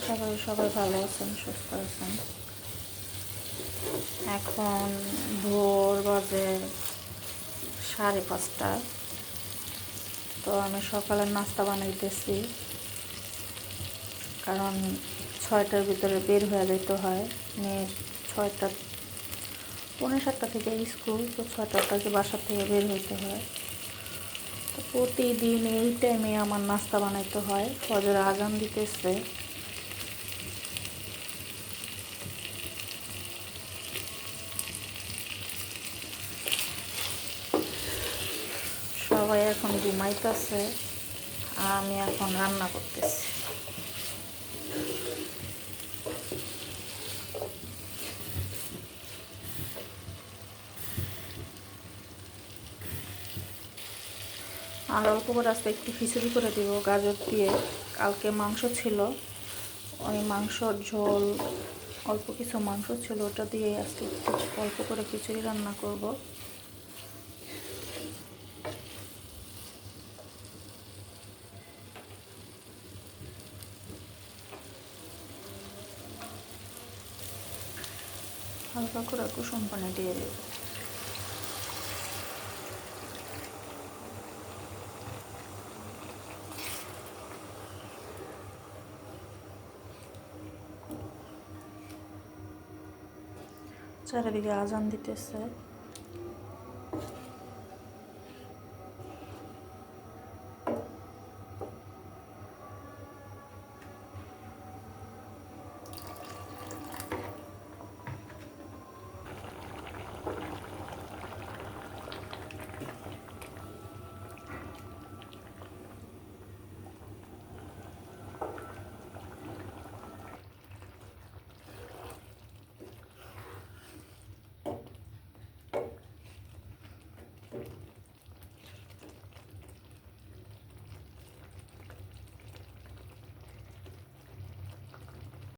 সবাই ভালো আছেন, সুস্থ আছেন। এখন ভোর বাজে 5:30। তো আমি সকালের নাস্তা বানাইতেছি, কারণ 6টার ভিতরে বের হয়ে যেতে হয়। মেয়ের 6টা, 6:45 থেকে স্কুল, তো 6টার থেকে বাসা থেকে বের হইতে হয়। তো প্রতিদিন এই টাইমে আমার নাস্তা বানাইতে হয়। ফজরের আজান দিতেছে। সবাই এখন ঘুমাইতেছে, আর আমি এখন রান্না করতেছি। আর অল্প করে আজকে একটু খিচুড়ি করে দিব গাজর দিয়ে। কালকে মাংস ছিল, ওই মাংসর ঝোল, অল্প কিছু মাংস ছিল, ওটা দিয়ে আজকে একটু অল্প করে খিচুড়ি রান্না করব। হালকা করে কুসুম পানি দিয়ে দেব। চারিদিকে আজান দিতেছে।